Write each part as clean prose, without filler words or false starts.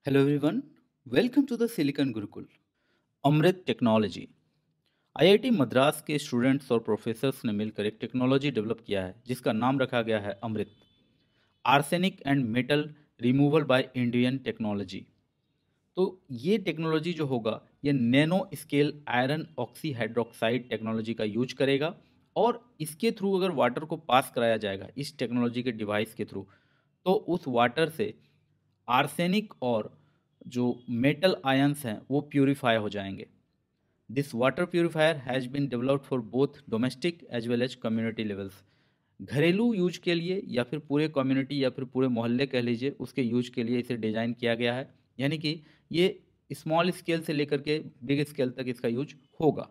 Hello everyone, welcome to the Silicon Gurukul. Amrit technology IIT Madras के students और professors ने मिलकर एक टेक्नोलॉजी डेवलप किया है जिसका नाम रखा गया है Amrit arsenic and metal removal by Indian technology. तो ये टेक्नोलॉजी जो होगा ये nano scale iron oxy hydroxide technology का यूज करेगा और इसके थ्रू अगर वाटर को पास कराया जाएगा इस टेक्नोलॉजी के डिवाइस के थ्रू तो उस वाटर से आर्सेनिक और जो मेटल आयंस हैं वो प्यूरिफाई हो जाएंगे। This water purifier has been developed for both domestic as well as community levels. घरेलू यूज के लिए या फिर पूरे कम्युनिटी या फिर पूरे मोहल्ले कह लीजिए उसके यूज के लिए इसे डिज़ाइन किया गया है, यानी कि ये स्मॉल स्केल से लेकर के बिग स्केल तक इसका यूज होगा।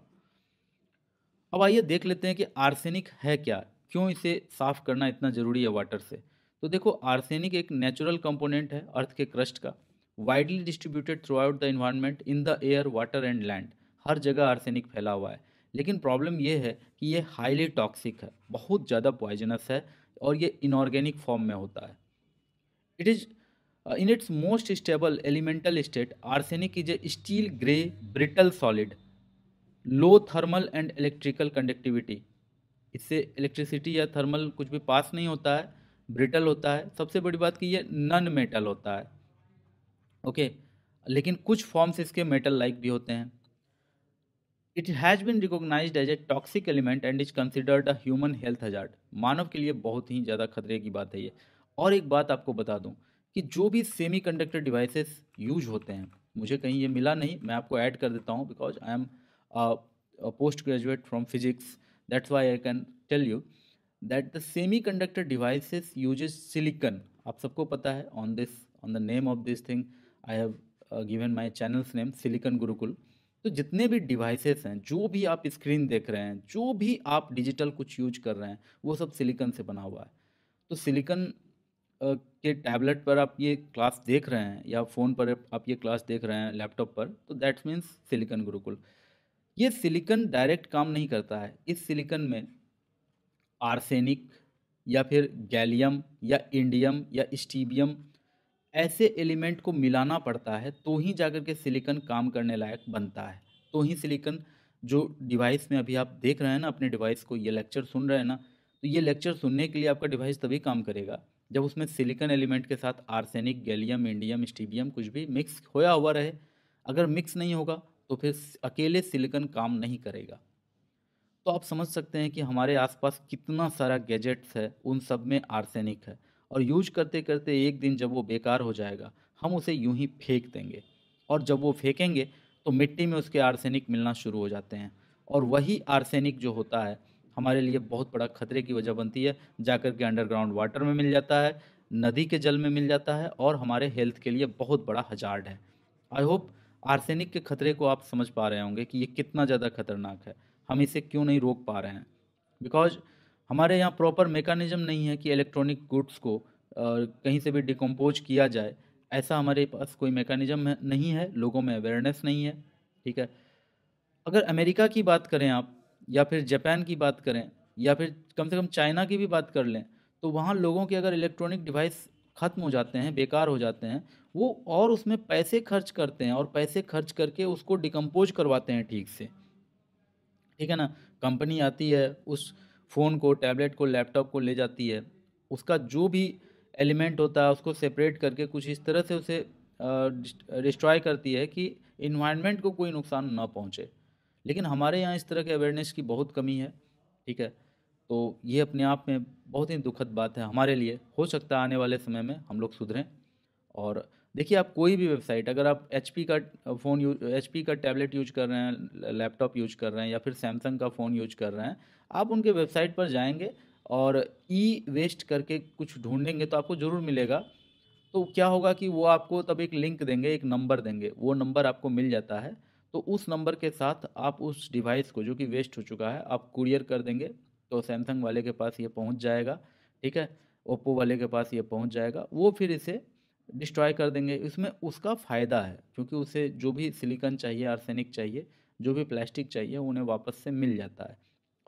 अब आइए देख लेते हैं कि आर्सेनिक है क्या, क्यों इसे साफ करना इतना ज़रूरी है वाटर से। तो देखो, आर्सेनिक एक नेचुरल कंपोनेंट है अर्थ के क्रस्ट का, widely distributed throughout the environment in the air water and land. हर जगह आर्सेनिक फैला हुआ है, लेकिन प्रॉब्लम ये है कि ये हाईली टॉक्सिक है, बहुत ज़्यादा पॉइजनस है और ये इनऑर्गेनिक फॉर्म में होता है। It is in its most stable elemental state, arsenic is a steel gray brittle solid, low thermal and electrical conductivity. इससे इलेक्ट्रिसिटी या थर्मल कुछ भी पास नहीं होता है, ब्रिटल होता है। सबसे बड़ी बात कि ये नन मेटल होता है। ओके, लेकिन कुछ फॉर्म्स इसके मेटल लाइक भी होते हैं। It has been recognised as a toxic element and is considered a human health hazard. मानव के लिए बहुत ही ज़्यादा खतरे की बात है ये। और एक बात आपको बता दूं कि जो भी सेमी कंडक्टर डिवाइसेस यूज होते हैं, मुझे कहीं ये मिला नहीं, मैं आपको ऐड कर देता हूँ because I am post graduate from physics, that's why I can tell you that the semi conductor devices uses silicon. आप सबको पता है, on the name of this thing I have given my channels name Silicon Gurukul. तो जितने भी devices हैं, जो भी आप स्क्रीन देख रहे हैं, जो भी आप डिजिटल कुछ यूज कर रहे हैं, वो सब सिलिकन से बना हुआ है। तो सिलिकन के टैबलेट पर आप ये क्लास देख रहे हैं या फ़ोन पर आप ये क्लास देख रहे हैं लैपटॉप पर, तो दैट्स मीन्स सिलिकन गुरुकुल। ये सिलिकन डायरेक्ट काम नहीं करता है। इस सिलिकन में आर्सेनिक या फिर गैलियम या इंडियम या स्टीबियम ऐसे एलिमेंट को मिलाना पड़ता है, तो ही जाकर के सिलिकन काम करने लायक बनता है। तो ही सिलिकन जो डिवाइस में अभी आप देख रहे हैं ना, अपने डिवाइस को ये लेक्चर सुन रहे हैं ना, तो ये लेक्चर सुनने के लिए आपका डिवाइस तभी काम करेगा जब उसमें सिलिकन एलिमेंट के साथ आर्सेनिक, गैलियम, इंडियम, स्टीबियम कुछ भी मिक्स होया हुआ रहे। अगर मिक्स नहीं होगा तो फिर अकेले सिलिकन काम नहीं करेगा। तो आप समझ सकते हैं कि हमारे आसपास कितना सारा गैजेट्स है, उन सब में आर्सेनिक है। और यूज करते करते एक दिन जब वो बेकार हो जाएगा, हम उसे यूं ही फेंक देंगे। और जब वो फेंकेंगे तो मिट्टी में उसके आर्सेनिक मिलना शुरू हो जाते हैं। और वही आर्सेनिक जो होता है हमारे लिए बहुत बड़ा खतरे की वजह बनती है। जाकर के अंडरग्राउंड वाटर में मिल जाता है, नदी के जल में मिल जाता है और हमारे हेल्थ के लिए बहुत बड़ा हजार्ड है। आई होप आर्सेनिक के खतरे को आप समझ पा रहे होंगे कि ये कितना ज़्यादा खतरनाक है, हम इसे क्यों नहीं रोक पा रहे हैं। बिकॉज हमारे यहाँ प्रॉपर मेकानिज़्म नहीं है कि इलेक्ट्रॉनिक गुड्स को कहीं से भी डिकम्पोज किया जाए। ऐसा हमारे पास कोई मेकानिज़्म नहीं है, लोगों में अवेयरनेस नहीं है। ठीक है, अगर अमेरिका की बात करें आप, या फिर जापान की बात करें, या फिर कम से कम चाइना की भी बात कर लें, तो वहाँ लोगों के अगर इलेक्ट्रॉनिक डिवाइस ख़त्म हो जाते हैं, बेकार हो जाते हैं, वो और उसमें पैसे खर्च करते हैं और पैसे खर्च करके उसको डिकम्पोज करवाते हैं ठीक से। ठीक है ना, कंपनी आती है, उस फ़ोन को, टैबलेट को, लैपटॉप को ले जाती है, उसका जो भी एलिमेंट होता है उसको सेपरेट करके कुछ इस तरह से उसे डिस्ट्रॉय करती है कि इन्वायरमेंट को कोई नुकसान ना पहुंचे। लेकिन हमारे यहाँ इस तरह के अवेयरनेस की बहुत कमी है। ठीक है, तो ये अपने आप में बहुत ही दुखद बात है हमारे लिए। हो सकता है आने वाले समय में हम लोग सुधरें। और देखिए, आप कोई भी वेबसाइट, अगर आप एचपी का फ़ोन यूज एचपी का टैबलेट यूज कर रहे हैं, लैपटॉप यूज कर रहे हैं, या फिर सैमसंग का फ़ोन यूज कर रहे हैं, आप उनके वेबसाइट पर जाएंगे और ई वेस्ट करके कुछ ढूंढेंगे तो आपको ज़रूर मिलेगा। तो क्या होगा कि वो आपको तब एक लिंक देंगे, एक नंबर देंगे, वो नंबर आपको मिल जाता है। तो उस नंबर के साथ आप उस डिवाइस को जो कि वेस्ट हो चुका है आप कुरियर कर देंगे, तो सैमसंग वाले के पास ये पहुंच जाएगा। ठीक है, ओप्पो वाले के पास ये पहुंच जाएगा, वो फिर इसे डिस्ट्रॉय कर देंगे। इसमें उसका फ़ायदा है क्योंकि उसे जो भी सिलिकॉन चाहिए, आर्सेनिक चाहिए, जो भी प्लास्टिक चाहिए, उन्हें वापस से मिल जाता है।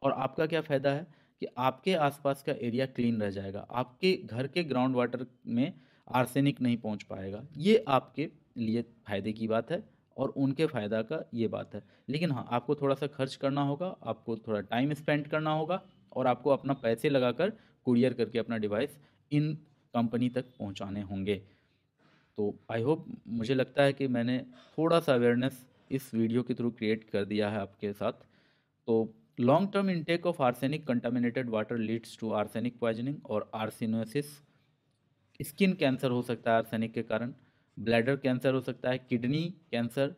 और आपका क्या फ़ायदा है कि आपके आसपास का एरिया क्लीन रह जाएगा, आपके घर के ग्राउंड वाटर में आर्सेनिक नहीं पहुंच पाएगा। ये आपके लिए फ़ायदे की बात है और उनके फ़ायदा का ये बात है। लेकिन हाँ, आपको थोड़ा-सा खर्च करना होगा, आपको थोड़ा टाइम स्पेंड करना होगा और आपको अपना पैसे लगाकर कुरियर करके अपना डिवाइस इन कंपनी तक पहुँचाने होंगे। तो आई होप, मुझे लगता है कि मैंने थोड़ा-सा अवेयरनेस इस वीडियो के थ्रू क्रिएट कर दिया है आपके साथ। तो long term intake of arsenic contaminated water leads to arsenic poisoning और आर्सेनोसिस। स्किन कैंसर हो सकता है आर्सेनिक के कारण, ब्लैडर कैंसर हो सकता है, किडनी कैंसर,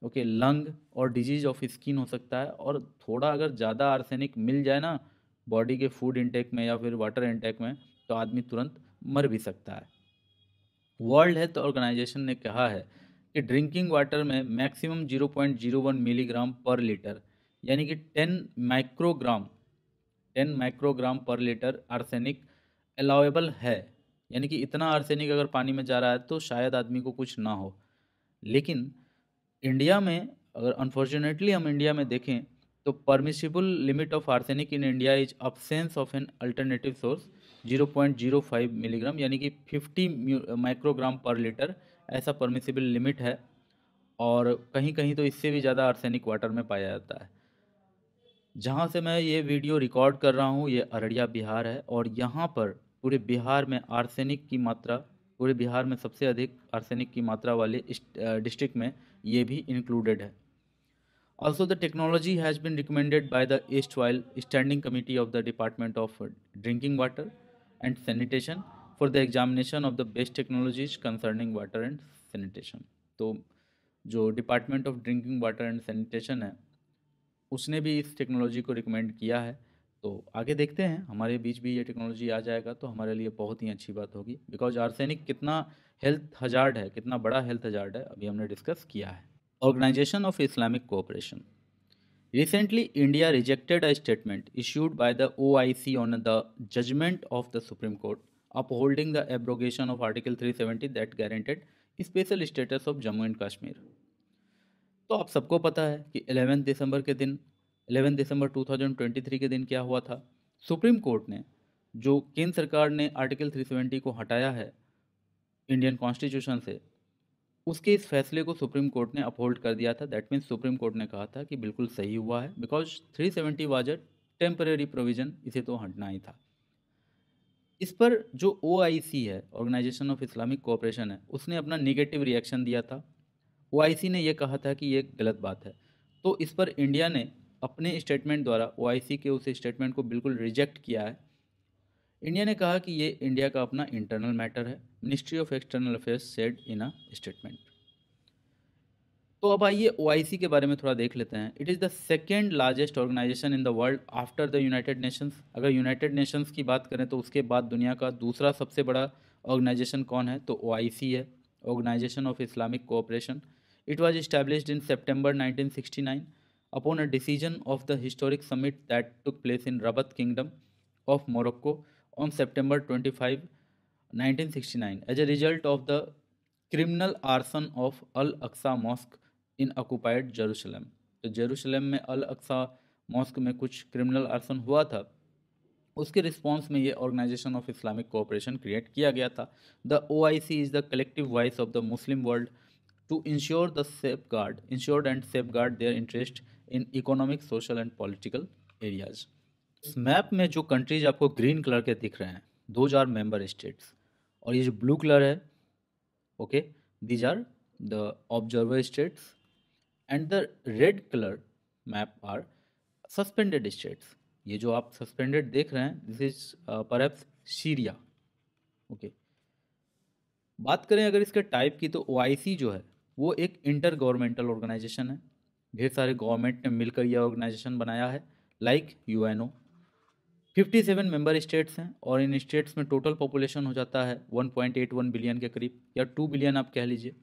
ओके, लंग और डिजीज ऑफ स्किन हो सकता है। और थोड़ा अगर ज़्यादा आर्सेनिक मिल जाए ना बॉडी के फूड इंटेक में या फिर वाटर इंटेक में, तो आदमी तुरंत मर भी सकता है। वर्ल्ड हेल्थ ऑर्गेनाइजेशन ने कहा है कि ड्रिंकिंग वाटर में मैक्सिमम 0.01 मिलीग्राम पर लीटर, यानी कि 10 माइक्रोग्राम पर लीटर आर्सेनिक अलाउेबल है। यानी कि इतना आर्सेनिक अगर पानी में जा रहा है तो शायद आदमी को कुछ ना हो। लेकिन इंडिया में, अगर अनफॉर्चुनेटली हम इंडिया में देखें, तो permissible limit of arsenic in India is absence of an alternative source 0.05 milligram, यानी कि 50 माइक्रोग्राम पर लीटर ऐसा परमिसिबल लिमिट है। और कहीं कहीं तो इससे भी ज़्यादा आर्सेनिक वाटर में पाया जाता है। जहाँ से मैं ये वीडियो रिकॉर्ड कर रहा हूँ ये अररिया बिहार है, और यहाँ पर पूरे बिहार में आर्सेनिक की मात्रा, पूरे बिहार में सबसे अधिक आर्सेनिक की मात्रा वाले डिस्ट्रिक्ट में ये भी इंक्लूडेड है। Also, the technology has been recommended by the erstwhile Standing Committee of the Department of Drinking Water and Sanitation for the examination of the best technologies concerning water and sanitation. तो जो department of drinking water and sanitation है उसने भी इस technology को recommend किया है। तो आगे देखते हैं, हमारे बीच भी ये टेक्नोलॉजी आ जाएगा तो हमारे लिए बहुत ही अच्छी बात होगी, बिकॉज आर्सेनिक कितना हेल्थ हजार्ड है, कितना बड़ा हेल्थ हजार्ड है, अभी हमने डिस्कस किया है। Organisation of Islamic Cooperation. Recently, India rejected a statement issued by the OIC on the judgment of the Supreme Court upholding the abrogation of Article 370 that guaranteed special status of Jammu and Kashmir. तो आप सबको पता है कि 11 दिसंबर के दिन, 11 दिसंबर 2023 के दिन क्या हुआ था। सुप्रीम कोर्ट ने, जो केंद्र सरकार ने आर्टिकल 370 को हटाया है इंडियन कॉन्स्टिट्यूशन से, उसके इस फैसले को सुप्रीम कोर्ट ने अपहोल्ड कर दिया था। दैट मीन्स सुप्रीम कोर्ट ने कहा था कि बिल्कुल सही हुआ है, because 370 was a temporary provision, इसे तो हटना ही था। इस पर जो OIC है, ऑर्गेनाइजेशन ऑफ इस्लामिक कोऑपरेशन है, उसने अपना नेगेटिव रिएक्शन दिया था। OIC ने यह कहा था कि ये गलत बात है। तो इस पर इंडिया ने अपने स्टेटमेंट द्वारा OIC के उस स्टेटमेंट को बिल्कुल रिजेक्ट किया है। इंडिया ने कहा कि ये इंडिया का अपना इंटरनल मैटर है, ministry of external affairs said in a statement. तो अब आइए OIC के बारे में थोड़ा देख लेते हैं। It is the second largest organisation in the world after the United Nations. अगर यूनाइटेड नेशंस की बात करें तो उसके बाद दुनिया का दूसरा सबसे बड़ा ऑर्गेनाइजेशन कौन है, तो OIC है, organisation of Islamic cooperation. It was established in September 1969 upon a decision of the historic summit that took place in Rabat kingdom of Morocco on September 25, 1969 as a result of the criminal arson of Al-Aqsa Mosque in occupied Jerusalem। तो Jerusalem में अल Aqsa mosque में कुछ criminal arson हुआ था, उसके response में ये Organisation of Islamic Cooperation create किया गया था। The OIC is the collective voice of the Muslim world to ensure and safeguard their interest in economic, social and political areas. इस map में जो कंट्रीज आपको green colour के दिख रहे हैं, दोज आर मेंबर स्टेट्स, और ये जो ब्लू कलर है, okay, these are the observer states, and the red colour map are suspended states. ये जो आप सस्पेंडेड देख रहे हैं, this is perhaps Syria. Okay, बात करें अगर इसके टाइप की, तो OIC जो है वो एक इंटर गवर्नमेंटल ऑर्गेनाइजेशन है। ढेर सारे गवर्नमेंट ने मिलकर यह ऑर्गेनाइजेशन बनाया है, लाइक UNO। 57 मेंबर स्टेट्स हैं, और इन स्टेट्स में टोटल पॉपुलेशन हो जाता है 1.81 बिलियन के करीब, या 2 बिलियन आप कह लीजिए।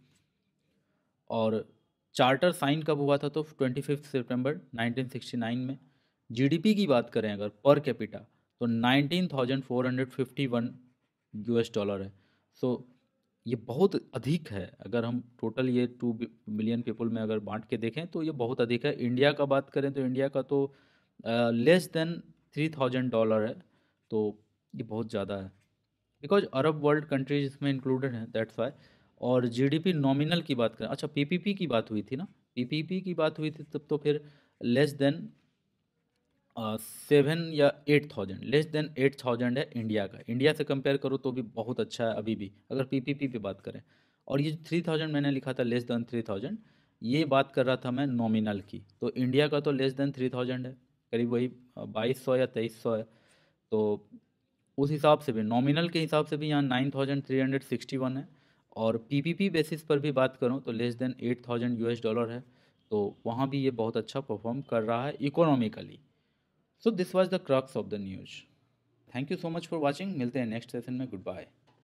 और चार्टर साइन कब हुआ था, तो 25 सितंबर 1969 में। GDP की बात करें अगर पर कैपिटा, तो 19,451 US डॉलर है। सो ये बहुत अधिक है। अगर हम टोटल ये 2 बिलियन पीपल में अगर बांट के देखें तो ये बहुत अधिक है। इंडिया का बात करें तो इंडिया का तो लेस देन $3,000 है, तो ये बहुत ज़्यादा है, बिकॉज अरब वर्ल्ड कंट्रीज इसमें इंक्लूडेड हैं, दैट्स वाई। और जीडीपी नॉमिनल की बात करें, अच्छा पीपीपी की बात हुई थी ना, पीपीपी की बात हुई थी तब तो फिर लेस देन 7 या 8,000, लेस देन 8,000 है इंडिया का। इंडिया से कंपेयर करो तो भी बहुत अच्छा है अभी भी, अगर पीपीपी पे बात करें। और ये 3,000 मैंने लिखा था, लेस देन 3,000, ये बात कर रहा था मैं नॉमिनल की। तो इंडिया का तो लेस देन 3,000 है, करीब वही 2,200 या 2,300 है। तो उस हिसाब से भी, नॉमिनल के हिसाब से भी यहाँ 9,361 है। और पीपीपी बेसिस पर भी बात करूँ तो लेस देन 8,000 US डॉलर है। तो वहाँ भी ये बहुत अच्छा परफॉर्म कर रहा है economically. So this was the crux of the news. Thank you so much for watching, मिलते हैं नेक्स्ट सेशन में, गुड बाय।